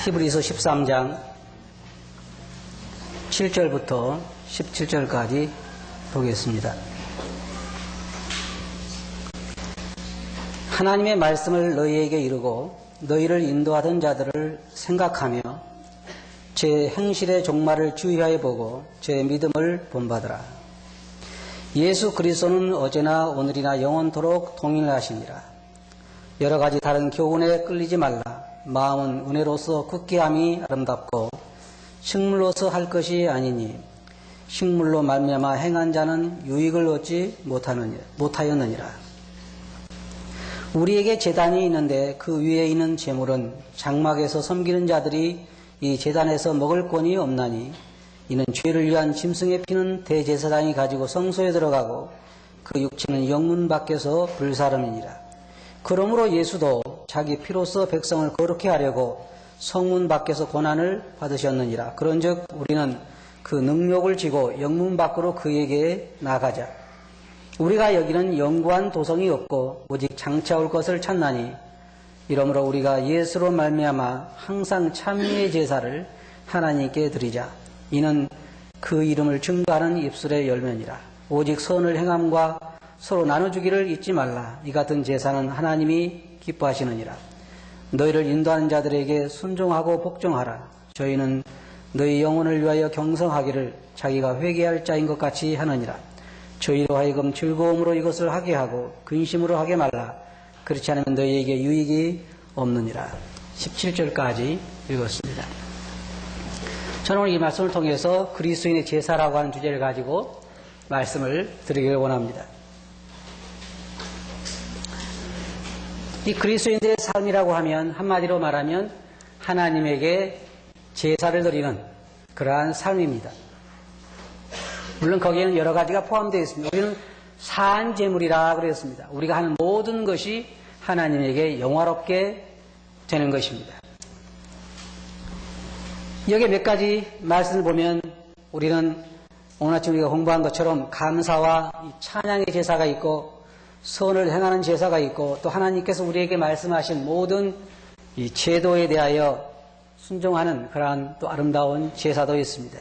히브리서 13장 7절부터 17절까지 보겠습니다. 하나님의 말씀을 너희에게 이르고 너희를 인도하던 자들을 생각하며 제 행실의 종말을 주의하여 보고 제 믿음을 본받으라. 예수 그리스도는 어제나 오늘이나 영원토록 동일하시니라. 여러 가지 다른 교훈에 끌리지 말라. 마음은 은혜로서 굳게 함이 아름답고 식물로서 할 것이 아니니 식물로 말미암아 행한 자는 유익을 얻지 못하였느니라. 우리에게 제단이 있는데 그 위에 있는 제물은 장막에서 섬기는 자들이 이 제단에서 먹을 권이 없나니 이는 죄를 위한 짐승의 피는 대제사장이 가지고 성소에 들어가고 그 육체는 영문 밖에서 불사름이니라. 그러므로 예수도 자기 피로써 백성을 거룩히 하려고 성문 밖에서 고난을 받으셨느니라. 그런즉 우리는 그 능력을 지고 영문 밖으로 그에게 나가자. 우리가 여기는 영구한 도성이 없고 오직 장차 올 것을 찾나니 이러므로 우리가 예수로 말미암아 항상 찬미의 제사를 하나님께 드리자. 이는 그 이름을 증거하는 입술의 열매니라. 오직 선을 행함과 서로 나눠주기를 잊지 말라. 이 같은 제사는 하나님이 기뻐하시느니라. 너희를 인도하는 자들에게 순종하고 복종하라. 저희는 너희 영혼을 위하여 경성하기를 자기가 회개할 자인 것 같이 하느니라. 저희로 하여금 즐거움으로 이것을 하게 하고 근심으로 하게 말라. 그렇지 않으면 너희에게 유익이 없느니라. 17절까지 읽었습니다. 저는 오늘 이 말씀을 통해서 그리스도인의 제사라고 하는 주제를 가지고 말씀을 드리기를 원합니다. 이 그리스도인들의 삶이라고 하면 한마디로 말하면 하나님에게 제사를 드리는 그러한 삶입니다. 물론 거기에는 여러 가지가 포함되어 있습니다. 우리는 사한 제물이라 그랬습니다. 우리가 하는 모든 것이 하나님에게 영화롭게 되는 것입니다. 여기에 몇 가지 말씀을 보면 우리는 오늘 아침 우리가 공부한 것처럼 감사와 찬양의 제사가 있고 선을 행하는 제사가 있고 또 하나님께서 우리에게 말씀하신 모든 이 제도에 대하여 순종하는 그러한 또 아름다운 제사도 있습니다.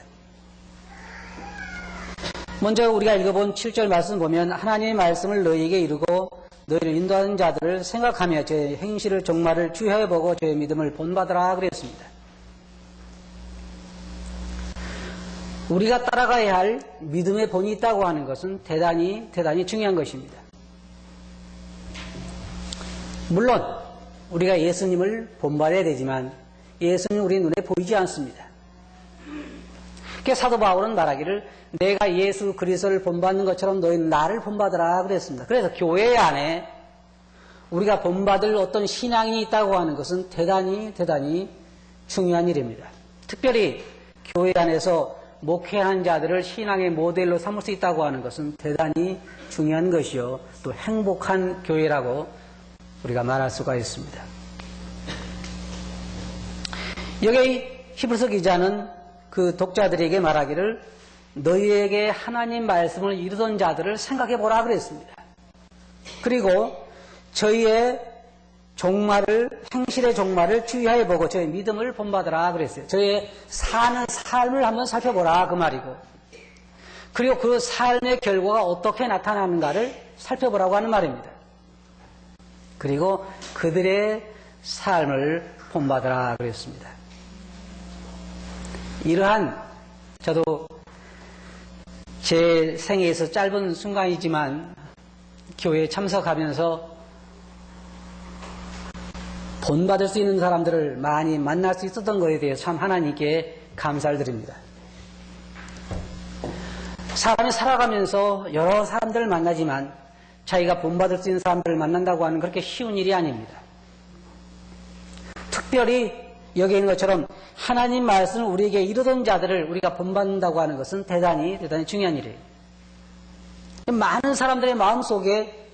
먼저 우리가 읽어본 7절 말씀 보면 하나님의 말씀을 너희에게 이루고 너희를 인도하는 자들을 생각하며 제 행실을 종말을 주의하여 보고 제 믿음을 본받으라 그랬습니다. 우리가 따라가야 할 믿음의 본이 있다고 하는 것은 대단히 중요한 것입니다. 물론 우리가 예수님을 본받아야 되지만 예수님 우리 눈에 보이지 않습니다. 그래서 사도 바울은 말하기를 내가 예수 그리스도를 본받는 것처럼 너희는 나를 본받으라 그랬습니다. 그래서 교회 안에 우리가 본받을 어떤 신앙이 있다고 하는 것은 대단히 중요한 일입니다. 특별히 교회 안에서 목회하는 자들을 신앙의 모델로 삼을 수 있다고 하는 것은 대단히 중요한 것이요. 또 행복한 교회라고 우리가 말할 수가 있습니다. 여기 히브리서 기자는 그 독자들에게 말하기를 너희에게 하나님 말씀을 이루던 자들을 생각해 보라 그랬습니다. 그리고 저희의 행실의 종말을 주의하여 보고 저희 믿음을 본받으라 그랬어요. 저희의 사는 삶을 한번 살펴보라 그 말이고 그리고 그 삶의 결과가 어떻게 나타나는가를 살펴보라고 하는 말입니다. 그리고 그들의 삶을 본받으라 그랬습니다. 이러한 저도 제 생애에서 짧은 순간이지만 교회에 참석하면서 본받을 수 있는 사람들을 많이 만날 수 있었던 것에 대해서 참 하나님께 감사를 드립니다. 사람이 살아가면서 여러 사람들을 만나지만 자기가 본받을 수 있는 사람들을 만난다고 하는 그렇게 쉬운 일이 아닙니다. 특별히 여기 있는 것처럼 하나님 말씀을 우리에게 이루던 자들을 우리가 본받는다고 하는 것은 대단히 중요한 일이에요. 많은 사람들의 마음속에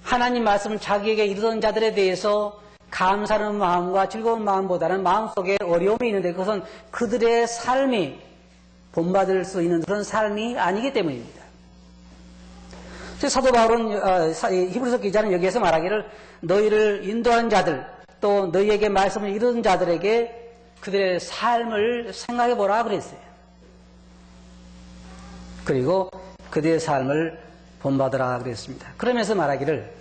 하나님 말씀을 자기에게 이루던 자들에 대해서 감사하는 마음과 즐거운 마음보다는 마음속에 어려움이 있는데 그것은 그들의 삶이 본받을 수 있는 그런 삶이 아니기 때문입니다. 사도 바울은 히브리서 기자는 여기에서 말하기를 너희를 인도하는 자들 또 너희에게 말씀을 이루는 자들에게 그들의 삶을 생각해 보라 그랬어요. 그리고 그들의 삶을 본받으라 그랬습니다. 그러면서 말하기를,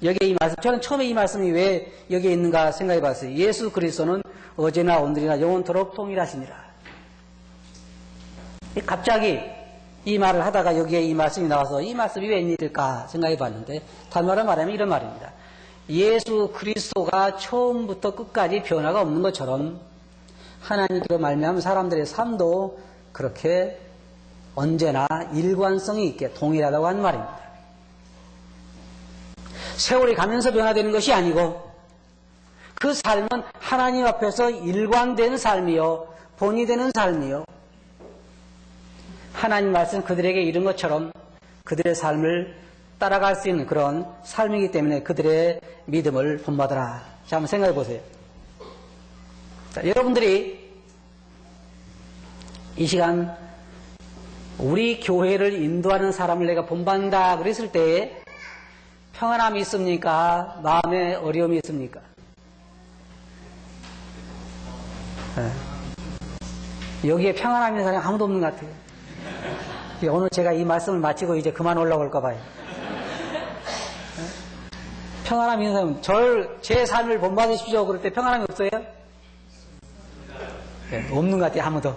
여기에 이 말씀, 저는 처음에 이 말씀이 왜 여기에 있는가 생각해 봤어요. 예수 그리스도는 어제나 오늘이나 영원토록 동일하시니라. 갑자기 이 말을 하다가 여기에 이 말씀이 나와서 이 말씀이 웬일일까 생각해 봤는데, 단말로 말하면 이런 말입니다. 예수 그리스도가 처음부터 끝까지 변화가 없는 것처럼 하나님께로 말미암은 사람들의 삶도 그렇게 언제나 일관성이 있게 동일하다고 하는 말입니다. 세월이 가면서 변화되는 것이 아니고 그 삶은 하나님 앞에서 일관된 삶이요, 본이 되는 삶이요, 하나님 말씀 그들에게 이른 것처럼 그들의 삶을 따라갈 수 있는 그런 삶이기 때문에 그들의 믿음을 본받으라. 자, 한번 생각해 보세요. 자, 여러분들이 이 시간 우리 교회를 인도하는 사람을 내가 본받는다 그랬을 때에 평안함이 있습니까? 마음에 어려움이 있습니까? 네. 여기에 평안함 있는 사람이 아무도 없는 것 같아요. 오늘 제가 이 말씀을 마치고 이제 그만 올라올까 봐요. 네? 평안함 있는 사람, 제 삶을 본받으십시오 그럴 때 평안함이 없어요? 네, 없는 것 같아요, 아무도.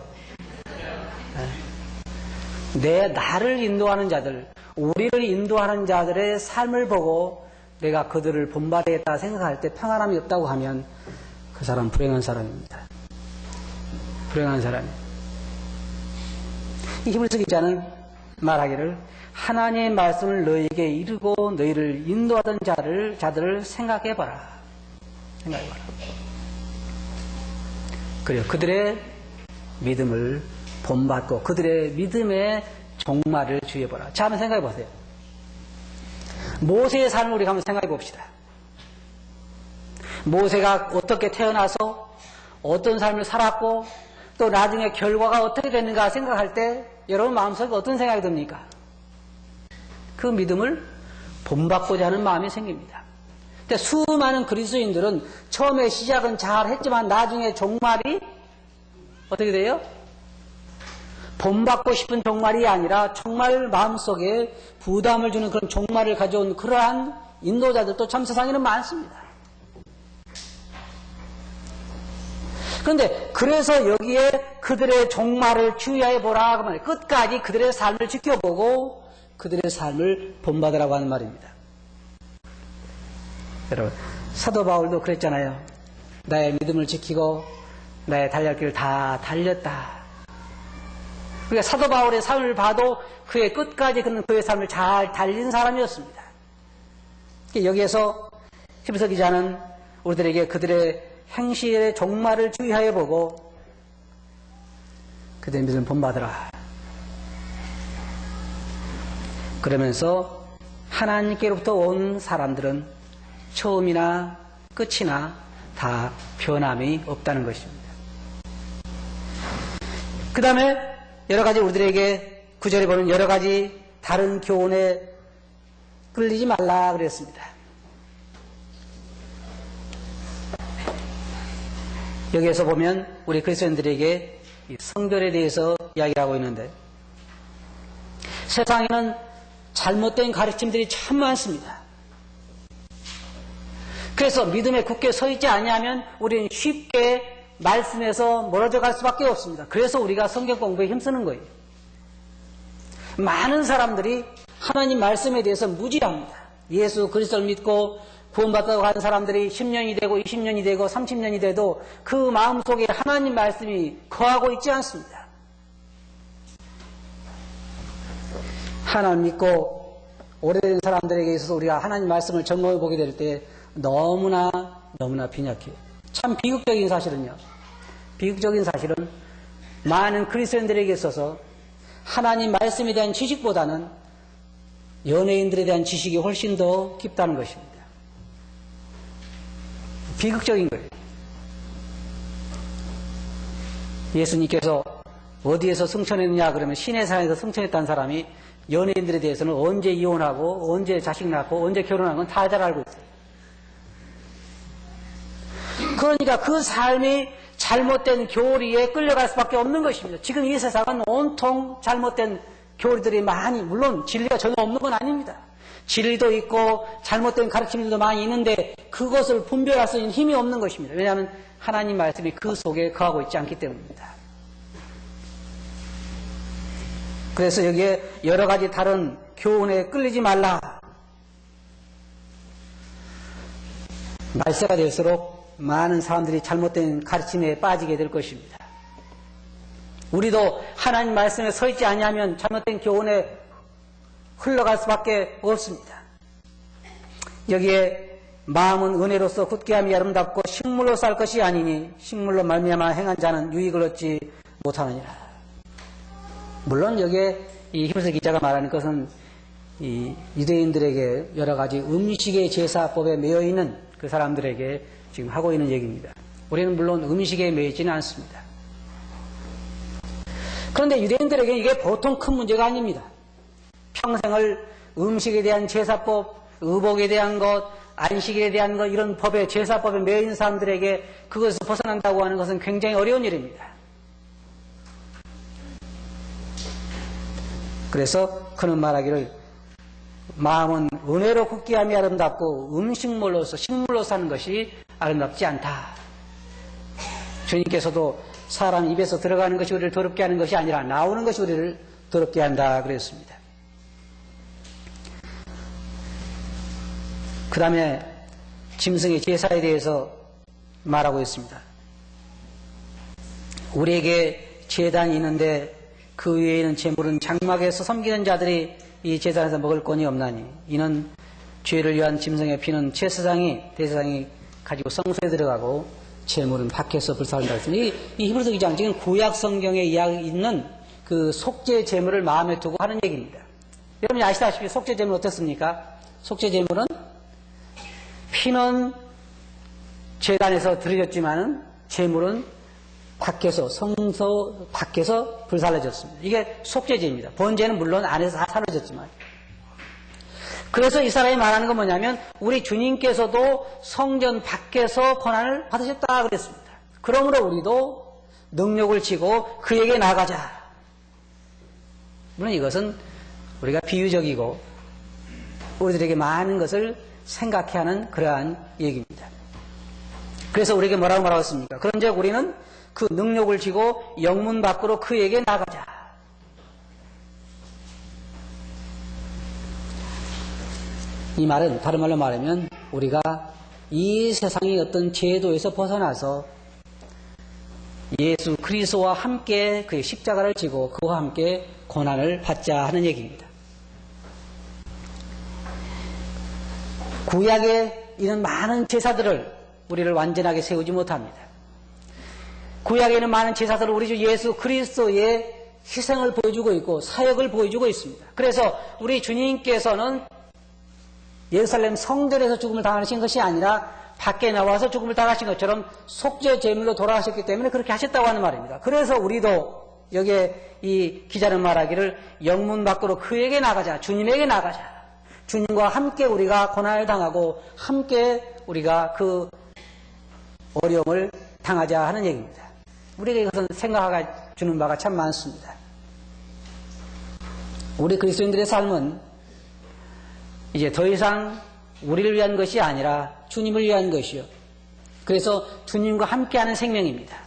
나를 인도하는 자들, 우리를 인도하는 자들의 삶을 보고 내가 그들을 본받아야겠다 생각할 때 평안함이 없다고 하면 그 사람은 불행한 사람입니다. 불행한 사람이에요. 이 히브리서 기자는 말하기를, 하나님의 말씀을 너희에게 이르고 너희를 인도하던 자들을 생각해봐라. 생각해봐라. 그래요. 그들의 믿음을 본받고 그들의 믿음의 종말을 주의해보라. 자, 한번 생각해 보세요. 모세의 삶을 우리가 한번 생각해 봅시다. 모세가 어떻게 태어나서 어떤 삶을 살았고 또 나중에 결과가 어떻게 됐는가 생각할 때 여러분 마음속에 어떤 생각이 듭니까? 그 믿음을 본받고자 하는 마음이 생깁니다. 근데 수많은 그리스도인들은 처음에 시작은 잘 했지만 나중에 종말이 어떻게 돼요? 본받고 싶은 종말이 아니라 정말 마음속에 부담을 주는 그런 종말을 가져온 그러한 인도자들도 참 세상에는 많습니다. 그런데 그래서 여기에 그들의 종말을 주의해 보라 그 말이에요. 끝까지 그들의 삶을 지켜보고 그들의 삶을 본받으라고 하는 말입니다. 여러분, 사도 바울도 그랬잖아요. 나의 믿음을 지키고 나의 달릴 길을 다 달렸다. 그러니까 사도 바울의 삶을 봐도 그의 끝까지 그의 삶을 잘 달린 사람이었습니다. 여기에서 히브리서 기자는 우리들에게 그들의 행실의 종말을 주의하여 보고 그들의 믿음을 본받으라. 그러면서 하나님께로부터 온 사람들은 처음이나 끝이나 다 변함이 없다는 것입니다. 그 다음에 여러 가지 우리들에게 구절에 보면 여러 가지 다른 교훈에 끌리지 말라 그랬습니다. 여기에서 보면 우리 그리스도인들에게 성결에 대해서 이야기를 하고 있는데 세상에는 잘못된 가르침들이 참 많습니다. 그래서 믿음에 굳게 서 있지 아니하면 우리는 쉽게 말씀에서 멀어져 갈 수밖에 없습니다. 그래서 우리가 성경 공부에 힘쓰는 거예요. 많은 사람들이 하나님 말씀에 대해서 무지합니다. 예수 그리스도를 믿고 구원받다고 하는 사람들이 10년이 되고 20년이 되고 30년이 돼도 그 마음속에 하나님 말씀이 거하고 있지 않습니다. 하나님 믿고 오래된 사람들에게 있어서 우리가 하나님 말씀을 점검해 보게 될 때 너무나 빈약해요. 참 비극적인 사실은요. 비극적인 사실은 많은 그리스도인들에게 있어서 하나님 말씀에 대한 지식보다는 연예인들에 대한 지식이 훨씬 더 깊다는 것입니다. 비극적인 거예요. 예수님께서 어디에서 승천했느냐 그러면 시내산에서 승천했다는 사람이 연예인들에 대해서는 언제 이혼하고 언제 자식 낳고 언제 결혼한 건 다 잘 알고 있어요. 그러니까 그 삶이 잘못된 교리에 끌려갈 수밖에 없는 것입니다. 지금 이 세상은 온통 잘못된 교리들이 많이, 물론 진리가 전혀 없는 건 아닙니다. 진리도 있고 잘못된 가르침들도 많이 있는데 그것을 분별할 수 있는 힘이 없는 것입니다. 왜냐하면 하나님 말씀이 그 속에 거하고 있지 않기 때문입니다. 그래서 여기에 여러 가지 다른 교훈에 끌리지 말라. 말세가 될수록 많은 사람들이 잘못된 가르침에 빠지게 될 것입니다. 우리도 하나님 말씀에 서 있지 아니하면 잘못된 교훈에 흘러갈 수밖에 없습니다. 여기에 마음은 은혜로서 굳게 함이 아름답고 식물로 살 것이 아니니 식물로 말미암아 행한 자는 유익을 얻지 못하느니라. 물론 여기에 이 히브리서 기자가 말하는 것은 이 유대인들에게 여러 가지 음식의 제사법에 매여 있는 그 사람들에게 지금 하고 있는 얘기입니다. 우리는 물론 음식에 매여 있지는 않습니다. 그런데 유대인들에게 이게 보통 큰 문제가 아닙니다. 평생을 음식에 대한 제사법, 의복에 대한 것, 안식일에 대한 것, 이런 법에, 제사법에 매여 있는 사람들에게 그것을 벗어난다고 하는 것은 굉장히 어려운 일입니다. 그래서 그는 말하기를 마음은 은혜로 굳게 함이 아름답고 음식물로서, 식물로 사는 것이 아름답지 않다. 주님께서도 사람 입에서 들어가는 것이 우리를 더럽게 하는 것이 아니라 나오는 것이 우리를 더럽게 한다 그랬습니다. 그 다음에 짐승의 제사에 대해서 말하고 있습니다. 우리에게 제단이 있는데 그 위에 있는 제물은 장막에서 섬기는 자들이 이 제단에서 먹을 권이 없나니 이는 죄를 위한 짐승의 피는 대제사장이 가지고 성소에 들어가고 제물은 밖에서 불사른다 했습니다. 이 히브리서 2장 지금 구약 성경에 이야기 있는 그 속죄 제물을 마음에 두고 하는 얘기입니다. 여러분이 아시다시피 속죄 제물은 어떻습니까? 속죄 제물은 피는 제단에서 드려졌지만은 제물은 밖에서, 성소 밖에서 불살라졌습니다. 이게 속죄제입니다. 번제는 물론 안에서 다 사라졌지만. 그래서 이 사람이 말하는 건 뭐냐면 우리 주님께서도 성전 밖에서 고난을 받으셨다 그랬습니다. 그러므로 우리도 능력을 지고 그에게 나가자. 물론 이것은 우리가 비유적이고 우리들에게 많은 것을 생각해야 하는 그러한 얘기입니다. 그래서 우리에게 뭐라고 말하고 있습니까? 그런즉 우리는 그 능력을 지고 영문 밖으로 그에게 나가자. 이 말은 다른 말로 말하면 우리가 이 세상의 어떤 제도에서 벗어나서 예수 그리스도와 함께 그의 십자가를 지고 그와 함께 고난을 받자 하는 얘기입니다. 구약에 있는 많은 제사들을 우리를 완전하게 세우지 못합니다. 구약에 있는 많은 제사들을 우리 주 예수 그리스도의 희생을 보여주고 있고 사역을 보여주고 있습니다. 그래서 우리 주님께서는 예루살렘 성전에서 죽음을 당하신 것이 아니라 밖에 나와서 죽음을 당하신 것처럼 속죄 제물로 돌아가셨기 때문에 그렇게 하셨다고 하는 말입니다. 그래서 우리도 여기에 이 기자는 말하기를 영문 밖으로 그에게 나가자, 주님에게 나가자. 주님과 함께 우리가 고난을 당하고 함께 우리가 그 어려움을 당하자 하는 얘기입니다. 우리에게 이것은 생각해 주는 바가 참 많습니다. 우리 그리스도인들의 삶은 이제 더 이상 우리를 위한 것이 아니라 주님을 위한 것이요. 그래서 주님과 함께하는 생명입니다.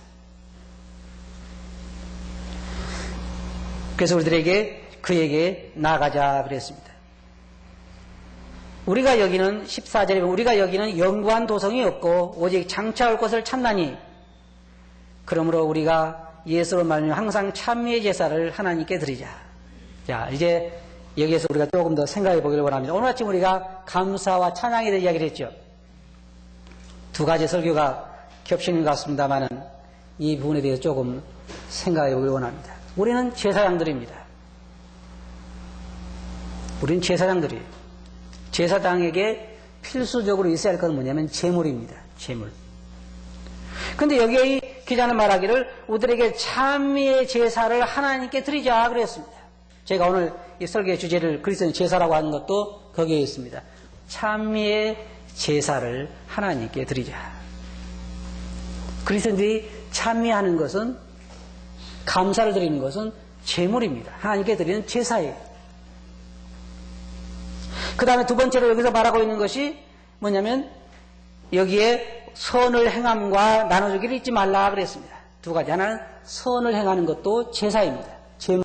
그래서 우리들에게 그에게 나가자 그랬습니다. 우리가 여기는 14절에 보면 우리가 여기는 영구한 도성이 없고 오직 장차 올 것을 찾나니 그러므로 우리가 예수로 말미암아 항상 찬미의 제사를 하나님께 드리자. 자, 이제 여기에서 우리가 조금 더 생각해 보기를 원합니다. 오늘 아침 우리가 감사와 찬양에 대해 이야기를 했죠. 두 가지 설교가 겹치는 것 같습니다만은 이 부분에 대해서 조금 생각해 보기를 원합니다. 우리는 제사장들입니다. 우리는 제사장들이에요. 제사장에게 필수적으로 있어야 할 것은 뭐냐면 제물입니다. 제물. 근데 여기에 이 기자는 말하기를 우리들에게 찬미의 제사를 하나님께 드리자 그랬습니다. 제가 오늘 이 설교의 주제를 그리스도의 제사라고 하는 것도 거기에 있습니다. 찬미의 제사를 하나님께 드리자. 그리스도인들이 찬미하는 것은, 감사를 드리는 것은 제물입니다. 하나님께 드리는 제사예요. 그 다음에 두 번째로 여기서 말하고 있는 것이 뭐냐면, 여기에 선을 행함과 나눠주기를 잊지 말라 그랬습니다. 두 가지. 하나는 선을 행하는 것도 제사입니다. 제물.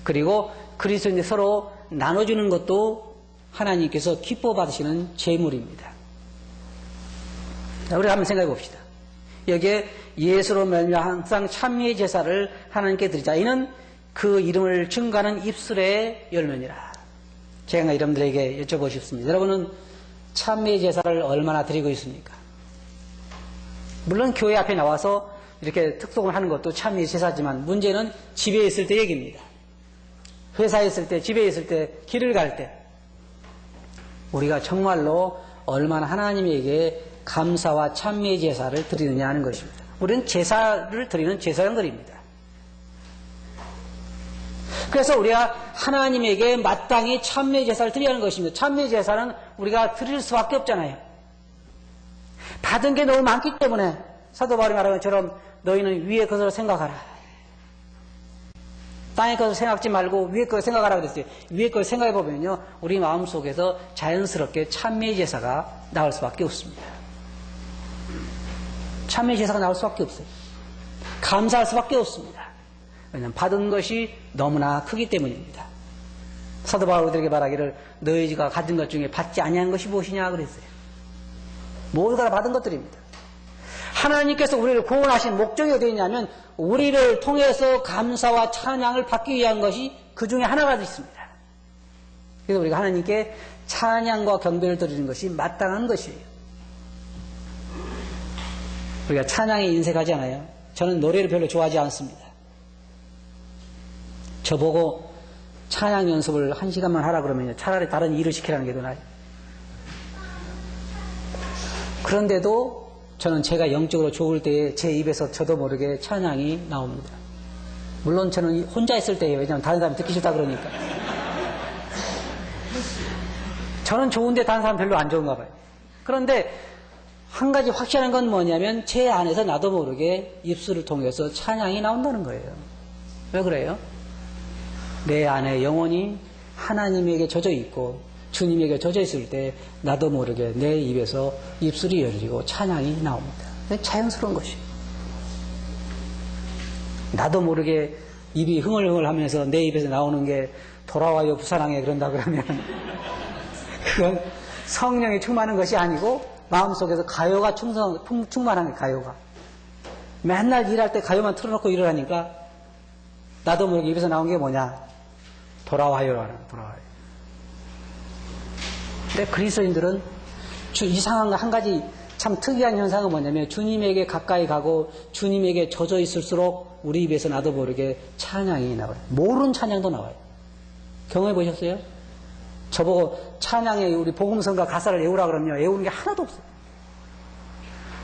그리고 그리스도인들 서로 나눠주는 것도 하나님께서 기뻐 받으시는 제물입니다. 자, 우리 한번 생각해 봅시다. 여기에 예수로 말미암아 항상 찬미의 제사를 하나님께 드리자. 이는 그 이름을 증거하는 입술의 열매니라. 제가 여러분들에게 여쭤보고 싶습니다. 여러분은 찬미의 제사를 얼마나 드리고 있습니까? 물론 교회 앞에 나와서 이렇게 특송을 하는 것도 찬미의 제사지만, 문제는 집에 있을 때 얘기입니다. 회사에 있을 때, 집에 있을 때, 길을 갈 때 우리가 정말로 얼마나 하나님에게 감사와 찬미의 제사를 드리느냐 하는 것입니다. 우리는 제사를 드리는 제사장들입니다. 그래서 우리가 하나님에게 마땅히 찬미의 제사를 드려야 하는 것입니다. 찬미의 제사는 우리가 드릴 수밖에 없잖아요. 받은 게 너무 많기 때문에 사도 바울이 말하는 것처럼 너희는 위의 것을 생각하라. 땅의 것을 생각하지 말고 위의 것을 생각하라 그랬어요. 위의 것을 생각해 보면요, 우리 마음속에서 자연스럽게 찬미의 제사가 나올 수밖에 없습니다. 찬미의 제사가 나올 수밖에 없어요. 감사할 수밖에 없습니다. 왜냐하면 받은 것이 너무나 크기 때문입니다. 사도 바울들에게 말하기를 너희가 가진 것 중에 받지 아니한 것이 무엇이냐 그랬어요. 모두가 받은 것들입니다. 하나님께서 우리를 구원하신 목적이 어디 있냐면 우리를 통해서 감사와 찬양을 받기 위한 것이 그 중에 하나가 있습니다. 그래서 우리가 하나님께 찬양과 경배를 드리는 것이 마땅한 것이에요. 우리가 찬양에 인색하잖아요. 저는 노래를 별로 좋아하지 않습니다. 저보고 찬양 연습을 1시간만 하라 그러면요, 차라리 다른 일을 시키라는 게 더 나아요. 그런데도 저는 제가 영적으로 좋을 때에 제 입에서 저도 모르게 찬양이 나옵니다. 물론 저는 혼자 있을 때예요. 왜냐하면 다른 사람이 듣기 싫다 그러니까. 저는 좋은데 다른 사람 별로 안 좋은가 봐요. 그런데 한 가지 확실한 건 뭐냐면 제 안에서 나도 모르게 입술을 통해서 찬양이 나온다는 거예요. 왜 그래요? 내 안에 영혼이 하나님에게 젖어 있고 주님에게 젖어 있을 때 나도 모르게 내 입에서 입술이 열리고 찬양이 나옵니다. 자연스러운 것이에요. 나도 모르게 입이 흥얼흥얼 하면서 내 입에서 나오는 게 돌아와요 부산항에 그런다 그러면 그건 성령이 충만한 것이 아니고 마음속에서 가요가 충만한 게 가요가. 맨날 일할 때 가요만 틀어놓고 일을 하니까 나도 모르게 입에서 나온 게 뭐냐? 돌아와요라는 돌아와요. 근데 그리스도인들은 이상한 한 가지 참 특이한 현상은 뭐냐면 주님에게 가까이 가고 주님에게 젖어 있을수록 우리 입에서 나도 모르게 찬양이 나와요. 모르는 찬양도 나와요. 경험해 보셨어요? 저보고 찬양에 우리 복음성가 가사를 외우라 그러면 외우는 게 하나도 없어요.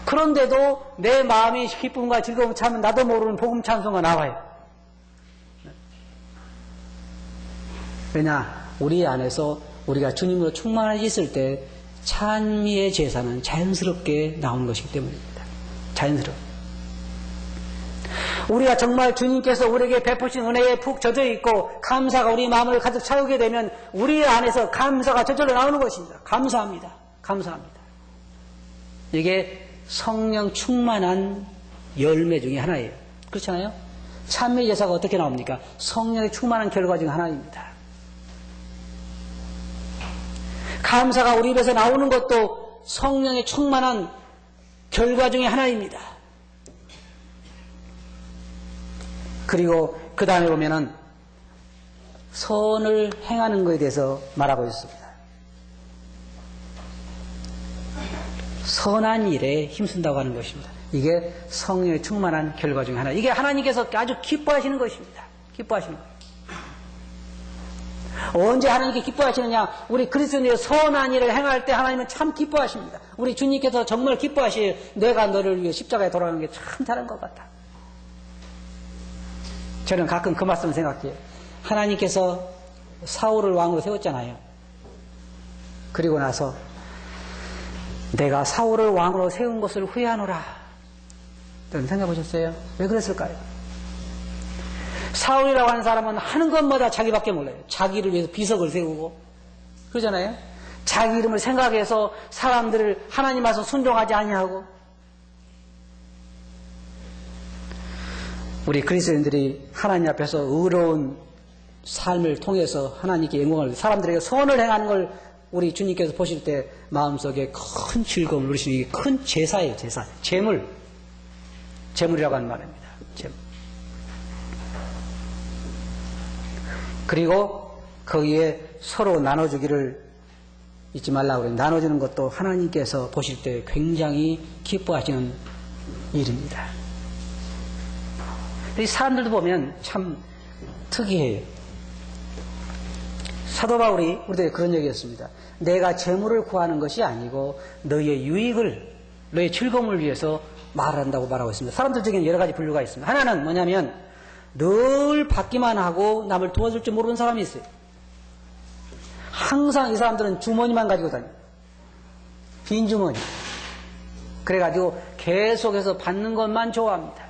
그런데도 내 마음이 기쁨과 즐거움 차면 나도 모르는 복음 찬송가 나와요. 왜냐? 우리 안에서 우리가 주님으로 충만해 있을 때 찬미의 제사는 자연스럽게 나오는 것이기 때문입니다. 자연스럽게. 우리가 정말 주님께서 우리에게 베푸신 은혜에 푹 젖어 있고 감사가 우리 마음을 가득 채우게 되면 우리 안에서 감사가 저절로 나오는 것입니다. 감사합니다. 감사합니다. 이게 성령 충만한 열매 중에 하나예요. 그렇잖아요? 찬미 제사가 어떻게 나옵니까? 성령의 충만한 결과 중에 하나입니다. 감사가 우리 입에서 나오는 것도 성령의 충만한 결과 중에 하나입니다. 그리고 그 다음에 보면은 선을 행하는 것에 대해서 말하고 있습니다. 선한 일에 힘쓴다고 하는 것입니다. 이게 성령의 충만한 결과 중에 하나. 이게 하나님께서 아주 기뻐하시는 것입니다. 기뻐하시는 거예요. 언제 하나님께 기뻐하시느냐? 우리 그리스도인의 선한 일을 행할 때 하나님은 참 기뻐하십니다. 우리 주님께서 정말 기뻐하시요. 내가 너를 위해 십자가에 돌아가는 게 참 잘한 것 같다. 저는 가끔 그 말씀을 생각해요. 하나님께서 사울을 왕으로 세웠잖아요. 그리고 나서 내가 사울을 왕으로 세운 것을 후회하노라. 여러분 생각해 보셨어요? 왜 그랬을까요? 사울이라고 하는 사람은 하는 것마다 자기밖에 몰라요. 자기를 위해서 비석을 세우고 그러잖아요. 자기 이름을 생각해서 사람들을 하나님 앞에서 순종하지 아니하고. 우리 그리스도인들이 하나님 앞에서 의로운 삶을 통해서 하나님께 영광을, 사람들에게 선을 행하는 걸 우리 주님께서 보실 때 마음속에 큰 즐거움을 누리시는 게 큰 제사예요. 제사. 재물이라고 하는 말입니다. 재물. 그리고 거기에 서로 나눠주기를 잊지 말라고 그래요. 나눠주는 것도 하나님께서 보실 때 굉장히 기뻐하시는 일입니다. 이 사람들도 보면 참 특이해요. 사도 바울이 우리들에게 그런 얘기했습니다. 내가 재물을 구하는 것이 아니고 너희의 유익을, 너희의 즐거움을 위해서 말한다고 말하고 있습니다. 사람들 중에는 여러 가지 분류가 있습니다. 하나는 뭐냐면 늘 받기만 하고 남을 도와줄 줄 모르는 사람이 있어요. 항상 이 사람들은 주머니만 가지고 다녀요. 빈 주머니. 그래가지고 계속해서 받는 것만 좋아합니다.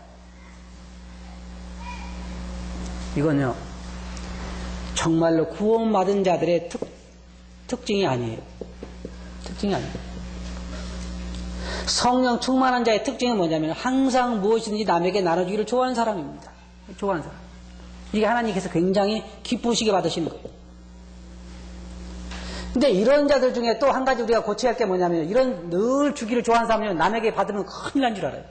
이건요, 정말로 구원받은 자들의 특징이 아니에요. 특징이 아니에요. 성령 충만한 자의 특징은 뭐냐면 항상 무엇이든지 남에게 나눠주기를 좋아하는 사람입니다. 좋아하는 사람. 이게 하나님께서 굉장히 기쁘시게 받으시는 거예요. 근데 이런 자들 중에 또 한 가지 우리가 고쳐야 할 게 뭐냐면, 이런 늘 주기를 좋아하는 사람은 남에게 받으면 큰일 난 줄 알아요.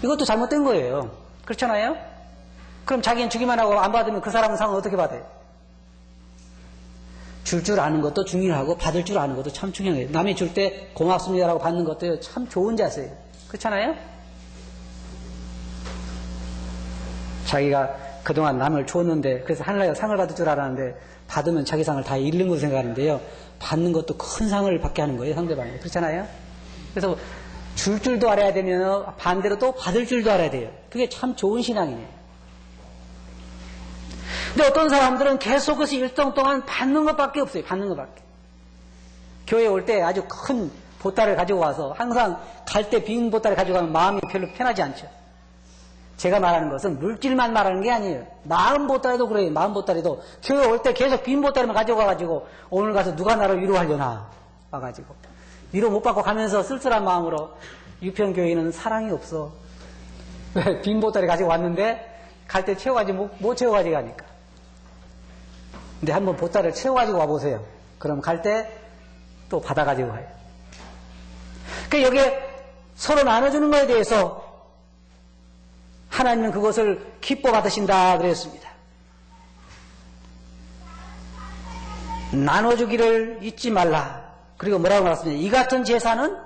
이것도 잘못된 거예요. 그렇잖아요? 그럼 자기는 주기만 하고 안 받으면 그 사람은 상은 어떻게 받아요? 줄 줄 아는 것도 중요하고 받을 줄 아는 것도 참 중요해요. 남이 줄 때 고맙습니다라고 받는 것도 참 좋은 자세예요. 그렇잖아요? 자기가 그동안 남을 줬는데, 그래서 하늘나라에서 상을 받을 줄 알았는데 받으면 자기 상을 다 잃는 것으로 생각하는데요, 받는 것도 큰 상을 받게 하는 거예요, 상대방이. 그렇잖아요? 그래서 줄 줄도 알아야 되면 반대로 또 받을 줄도 알아야 돼요. 그게 참 좋은 신앙이네요. 근데 어떤 사람들은 계속해서 일정 동안 받는 것밖에 없어요. 받는 것밖에. 교회에 올 때 아주 큰 보따리를 가지고 와서 항상 갈 때 빈 보따리 가지고 가면 마음이 별로 편하지 않죠. 제가 말하는 것은 물질만 말하는 게 아니에요. 마음 보따리도 그래요. 마음 보따리도. 교회 올 때 계속 빈 보따리만 가지고 가가지고 오늘 가서 누가 나를 위로하려나 와가지고 위로 못 받고 가면서 쓸쓸한 마음으로, 유평교회는 사랑이 없어. 왜? 빈 보따리 가지고 왔는데 갈 때 채워가지 못 채워가지고 가니까. 근데 한번 보따리를 채워가지고 와보세요. 그럼 갈 때 또 받아가지고 가요. 그러니까 여기에 서로 나눠주는 것에 대해서 하나님은 그것을 기뻐 받으신다 그랬습니다. 나눠주기를 잊지 말라. 그리고 뭐라고 말했습니까? 이 같은 제사는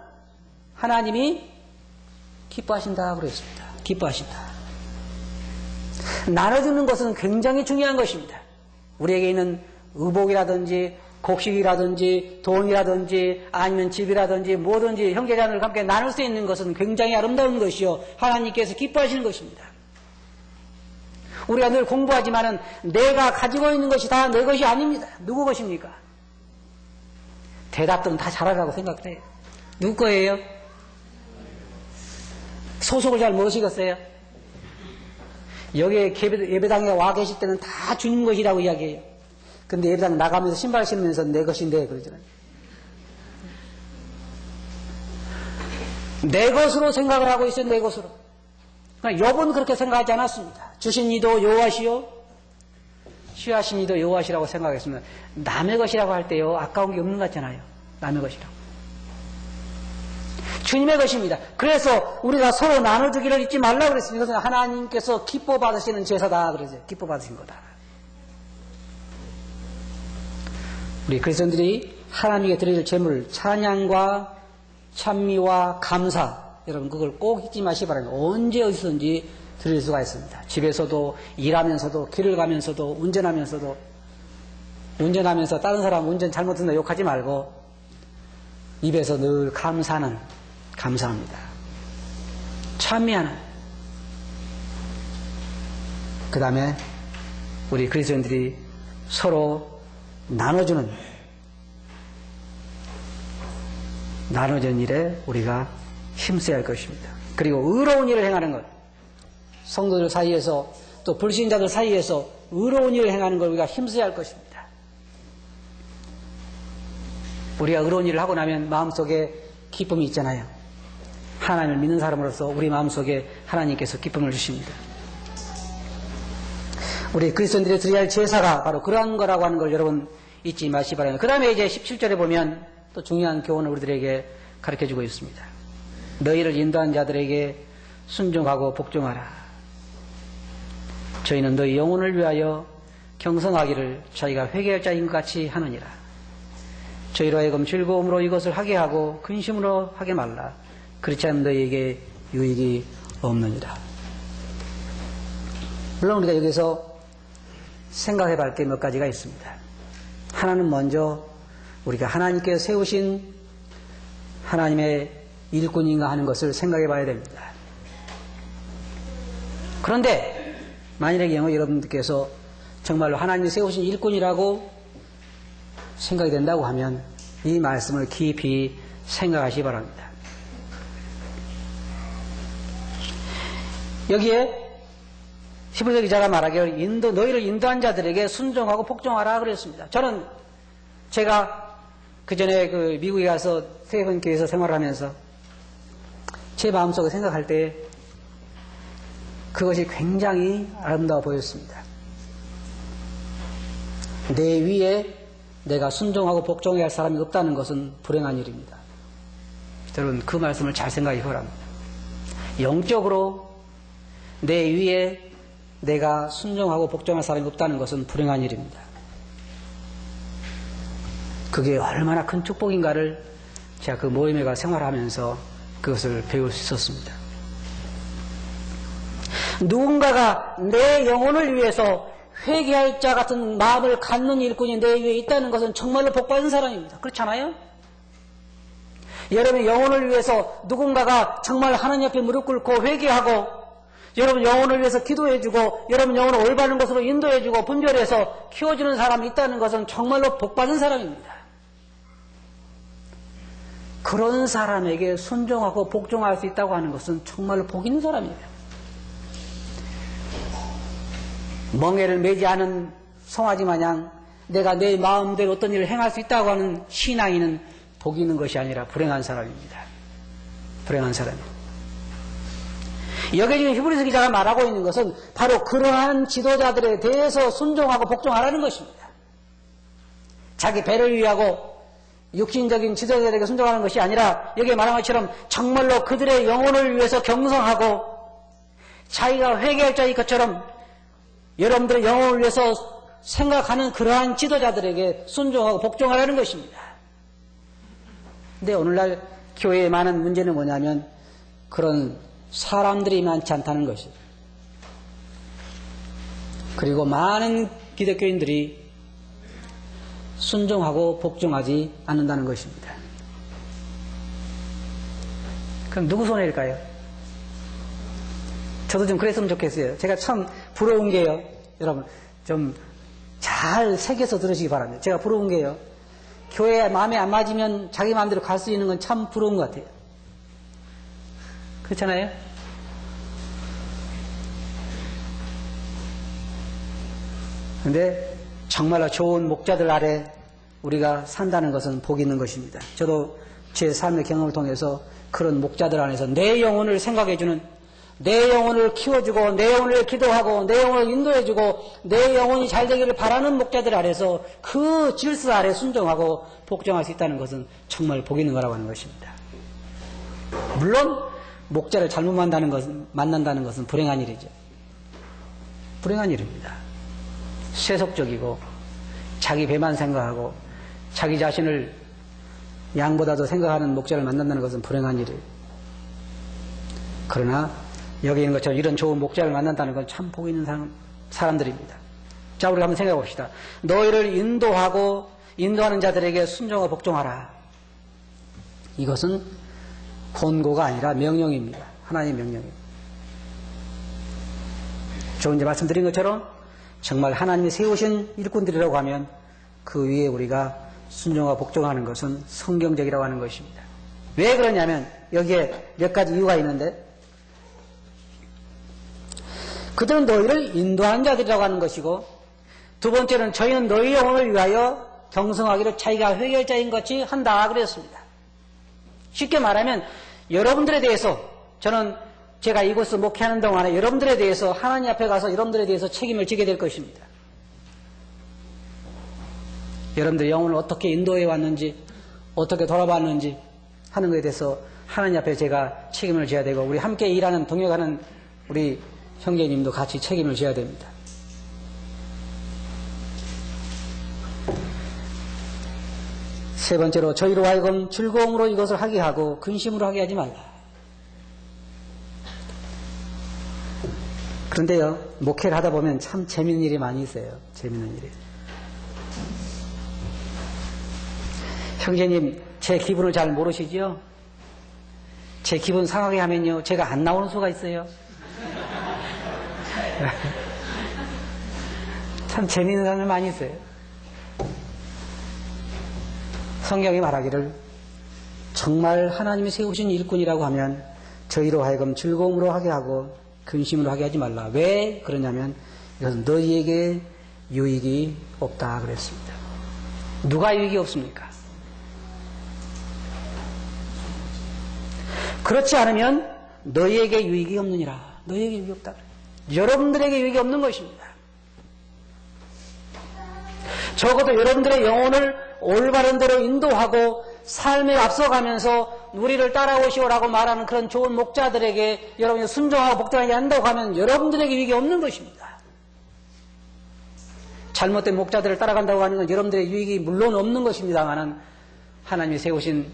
하나님이 기뻐하신다 그랬습니다. 기뻐하신다. 나눠주는 것은 굉장히 중요한 것입니다. 우리에게 있는 의복이라든지 곡식이라든지 돈이라든지 아니면 집이라든지 뭐든지 형제자매들과 함께 나눌 수 있는 것은 굉장히 아름다운 것이요, 하나님께서 기뻐하시는 것입니다. 우리가 늘 공부하지만은 내가 가지고 있는 것이 다 내 것이 아닙니다. 누구 것입니까? 대답들은 다 잘하라고 생각을 해요. 누구 거예요? 소속을 잘 모르시겠어요? 여기에 예배당에 와 계실 때는 다 주님 것이라고 이야기해요. 근데 예배당 나가면서 신발 신으면서 내 것인데 그러잖아요. 내 것으로 생각을 하고 있어요. 내 것으로. 그러니까 욥은 그렇게 생각하지 않았습니다. 주신 이도 여호와시요 취하신 이도 여호와시라고 생각했습니다. 남의 것이라고 할 때요, 아까운 게 없는 것 같잖아요. 남의 것이라고. 주님의 것입니다. 그래서 우리가 서로 나눠주기를 잊지 말라고 그랬습니다. 이것은 하나님께서 기뻐 받으시는 제사다 그러죠. 기뻐 받으신 거다. 우리 그리스도인들이 하나님께 드릴 제물, 찬양과 찬미와 감사, 여러분 그걸 꼭 잊지 마시기 바랍니다. 언제 어디서든지 드릴 수가 있습니다. 집에서도, 일하면서도, 길을 가면서도, 운전하면서 다른 사람 운전 잘못했나 욕하지 말고 입에서 늘 감사합니다. 찬미하는. 그 다음에 우리 그리스도인들이 서로 나눠주는 일에 우리가 힘써야 할 것입니다. 그리고 의로운 일을 행하는 것. 성도들 사이에서 또 불신자들 사이에서 의로운 일을 행하는 걸 우리가 힘써야 할 것입니다. 우리가 의로운 일을 하고 나면 마음속에 기쁨이 있잖아요. 하나님을 믿는 사람으로서 우리 마음속에 하나님께서 기쁨을 주십니다. 우리 그리스도인들이 드려야 할 제사가 바로 그러한 거라고 하는 걸 여러분 잊지 마시기 바랍니다. 그 다음에 이제 17절에 보면 또 중요한 교훈을 우리들에게 가르쳐주고 있습니다. 너희를 인도한 자들에게 순종하고 복종하라. 저희는 너희 영혼을 위하여 경성하기를 자기가 회개할 자인 것 같이 하느니라. 저희로 하여금 즐거움으로 이것을 하게 하고 근심으로 하게 말라. 그렇지 않으면 너희에게 유익이 없느니라. 물론 우리가 여기서 생각해 볼 게 몇 가지가 있습니다. 하나는 먼저 우리가 하나님께서 세우신 하나님의 일꾼인가 하는 것을 생각해 봐야 됩니다. 그런데 만일의 경우 여러분들께서 정말로 하나님이 세우신 일꾼이라고 생각이 된다고 하면 이 말씀을 깊이 생각하시기 바랍니다. 여기에 히브리서 기자가 말하기를 너희를 인도한 자들에게 순종하고 복종하라 그랬습니다. 저는 제가 그 전에 그 미국에 가서 세번교회에서 생활하면서 제 마음속에 생각할 때 그것이 굉장히 아름다워 보였습니다. 내 위에 내가 순종하고 복종해야 할 사람이 없다는 것은 불행한 일입니다. 여러분 그 말씀을 잘 생각해 보랍니다. 영적으로 내 위에 내가 순종하고 복종할 사람이 없다는 것은 불행한 일입니다. 그게 얼마나 큰 축복인가를 제가 그 모임에 가 생활하면서 그것을 배울 수 있었습니다. 누군가가 내 영혼을 위해서 회개할 자 같은 마음을 갖는 일꾼이 내 위에 있다는 것은 정말로 복받은 사람입니다. 그렇지 않아요? 여러분의 영혼을 위해서 누군가가 정말 하나님 앞에 무릎 꿇고 회개하고 여러분 영혼을 위해서 기도해주고 여러분 영혼을 올바른 것으로 인도해주고 분별해서 키워주는 사람이 있다는 것은 정말로 복받은 사람입니다. 그런 사람에게 순종하고 복종할 수 있다고 하는 것은 정말로 복 있는 사람이에요. 멍에를 매지 않은 송아지 마냥 내가 내 마음대로 어떤 일을 행할 수 있다고 하는 신앙인은 복 있는 것이 아니라 불행한 사람입니다. 불행한 사람입니다. 여기 지금 히브리서 기자가 말하고 있는 것은 바로 그러한 지도자들에 대해서 순종하고 복종하라는 것입니다. 자기 배를 위하고 육신적인 지도자들에게 순종하는 것이 아니라 여기 말한 것처럼 정말로 그들의 영혼을 위해서 경성하고 자기가 회개할 자인 것처럼 여러분들의 영혼을 위해서 생각하는 그러한 지도자들에게 순종하고 복종하라는 것입니다. 근데 오늘날 교회의 많은 문제는 뭐냐면 그런 사람들이 많지 않다는 것이죠. 그리고 많은 기독교인들이 순종하고 복종하지 않는다는 것입니다. 그럼 누구 손해일까요? 저도 좀 그랬으면 좋겠어요. 제가 참 부러운 게요. 여러분 좀 잘 새겨서 들으시기 바랍니다. 제가 부러운 게요. 교회 마음에 안 맞으면 자기 마음대로 갈 수 있는 건 참 부러운 것 같아요. 그렇잖아요? 근데 정말로 좋은 목자들 아래 우리가 산다는 것은 복이 있는 것입니다. 저도 제 삶의 경험을 통해서 그런 목자들 안에서 내 영혼을 생각해주는, 내 영혼을 키워주고 내 영혼을 기도하고 내 영혼을 인도해주고 내 영혼이 잘 되기를 바라는 목자들 아래서 그 질서 아래 순종하고 복종할 수 있다는 것은 정말 복 있는 거라고 하는 것입니다. 물론 목자를 잘못 만난다는 것은 불행한 일이죠. 불행한 일입니다. 세속적이고 자기 배만 생각하고 자기 자신을 양보다도 생각하는 목자를 만난다는 것은 불행한 일이에요. 그러나 여기 있는 것처럼 이런 좋은 목자를 만난다는 건 참 복 있는 사람들입니다. 자, 우리가 한번 생각해 봅시다. 너희를 인도하는 자들에게 순종하고 복종하라. 이것은 권고가 아니라 명령입니다. 하나님의 명령입니다. 조금 전에 말씀드린 것처럼 정말 하나님이 세우신 일꾼들이라고 하면 그 위에 우리가 순종하고 복종하는 것은 성경적이라고 하는 것입니다. 왜 그러냐면 여기에 몇 가지 이유가 있는데 그들은 너희를 인도하는 자들이라고 하는 것이고, 두 번째는 저희는 너희 영혼을 위하여 경성하기를 자기가 회결자인 것이 한다 그랬습니다. 쉽게 말하면 여러분들에 대해서, 저는 제가 이곳에서 목회하는 동안에 여러분들에 대해서 하나님 앞에 가서 여러분들에 대해서 책임을 지게 될 것입니다. 여러분들의 영혼을 어떻게 인도해 왔는지, 어떻게 돌아봤는지 하는 것에 대해서 하나님 앞에 제가 책임을 져야 되고, 우리 함께 일하는, 동역하는 우리 형제님도 같이 책임을 져야 됩니다. 세 번째로, 저희로 하여금 즐거움으로 이것을 하게 하고 근심으로 하게 하지 말라. 그런데요, 목회를 하다 보면 참 재밌는 일이 많이 있어요. 재밌는 일이. 형제님, 제 기분을 잘 모르시죠? 제 기분 상하게 하면요, 제가 안 나오는 수가 있어요. 참 재미있는 사람들 많이 있어요. 성경이 말하기를 정말 하나님이 세우신 일꾼이라고 하면 저희로 하여금 즐거움으로 하게 하고 근심으로 하게 하지 말라. 왜 그러냐면 이것은 너희에게 유익이 없다 그랬습니다. 누가 유익이 없습니까? 그렇지 않으면 너희에게 유익이 없느니라. 너희에게 유익이 없다. 여러분들에게 유익이 없는 것입니다. 적어도 여러분들의 영혼을 올바른 대로 인도하고 삶에 앞서가면서 우리를 따라오시오라고 말하는 그런 좋은 목자들에게 여러분이 순종하고 복종하게 한다고 하면 여러분들에게 유익이 없는 것입니다. 잘못된 목자들을 따라간다고 하는 건 여러분들의 유익이 물론 없는 것입니다만, 하나님이 세우신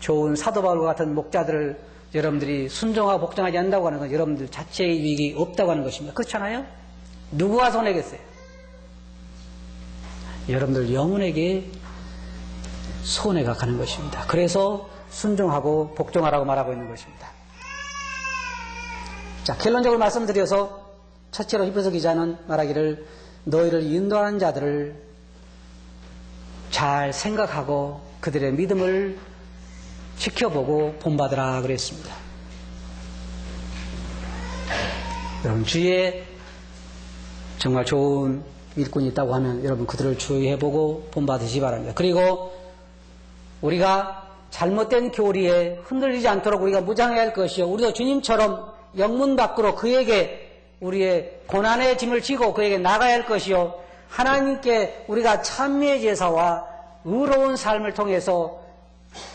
좋은 사도 바울과 같은 목자들을 여러분들이 순종하고 복종하지 않는다고 하는 건 여러분들 자체의 유익이 없다고 하는 것입니다. 그렇잖아요? 누구가 손해겠어요? 여러분들 영혼에게 손해가 가는 것입니다. 그래서 순종하고 복종하라고 말하고 있는 것입니다. 자, 결론적으로 말씀드려서 첫째로 히브리서 기자는 말하기를 너희를 인도하는 자들을 잘 생각하고 그들의 믿음을 지켜보고 본받으라 그랬습니다. 여러분 주위에 정말 좋은 일꾼이 있다고 하면 여러분 그들을 주의해보고 본받으시기 바랍니다. 그리고 우리가 잘못된 교리에 흔들리지 않도록 우리가 무장해야 할 것이요, 우리도 주님처럼 영문 밖으로 그에게 우리의 고난의 짐을 지고 그에게 나가야 할 것이요, 하나님께 우리가 찬미의 제사와 의로운 삶을 통해서,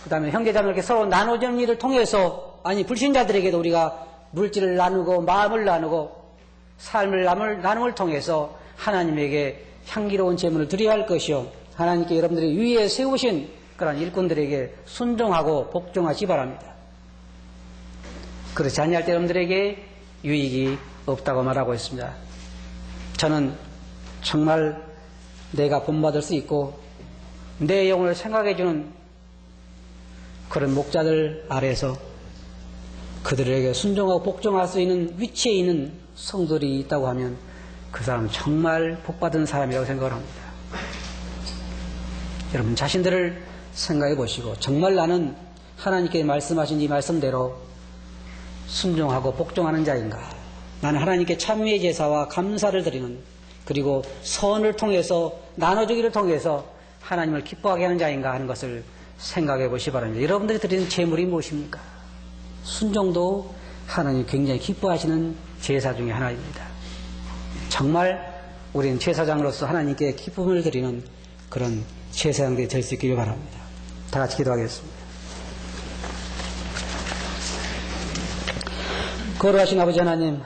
그 다음에 형제자매에게 서로 나눠주는 일을 통해서, 아니 불신자들에게도 우리가 물질을 나누고 마음을 나누고 삶을 나눔을 통해서 하나님에게 향기로운 제물을 드려야 할 것이요, 하나님께 여러분들이 위에 세우신 그런 일꾼들에게 순종하고 복종하시 바랍니다. 그렇지 아니할 때 여러분들에게 유익이 없다고 말하고 있습니다. 저는 정말 내가 본받을 수 있고 내 영혼을 생각해주는 그런 목자들 아래에서 그들에게 순종하고 복종할 수 있는 위치에 있는 성도들이 있다고 하면 그 사람은 정말 복받은 사람이라고 생각을 합니다. 여러분 자신들을 생각해 보시고, 정말 나는 하나님께 말씀하신 이 말씀대로 순종하고 복종하는 자인가? 나는 하나님께 찬미의 제사와 감사를 드리는, 그리고 선을 통해서 나눠주기를 통해서 하나님을 기뻐하게 하는 자인가 하는 것을 생각해 보시기 바랍니다. 여러분들이 드리는 제물이 무엇입니까? 순종도 하나님 굉장히 기뻐하시는 제사 중에 하나입니다. 정말 우리는 제사장으로서 하나님께 기쁨을 드리는 그런 제사장들이 될 수 있기를 바랍니다. 다 같이 기도하겠습니다. 거룩하신 아버지 하나님,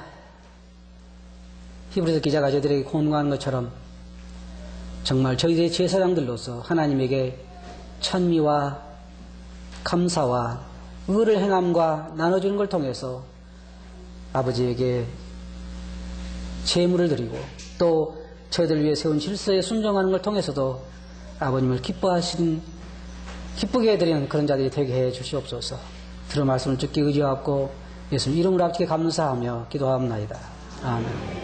히브리서 기자가 저희들에게 권고하는 것처럼 정말 저희들의 제사장들로서 하나님에게 찬미와 감사와 의를 행함과 나눠주는 걸 통해서 아버지에게 제물을 드리고 또 저희들 위해 세운 질서에 순종하는 걸 통해서도 아버님을 기쁘게 해드리는 그런 자들이 되게 해 주시옵소서. 들은 말씀을 듣기 의지하옵고 예수님 이름으로 아버지께 감사하며 기도하옵나이다. 아멘.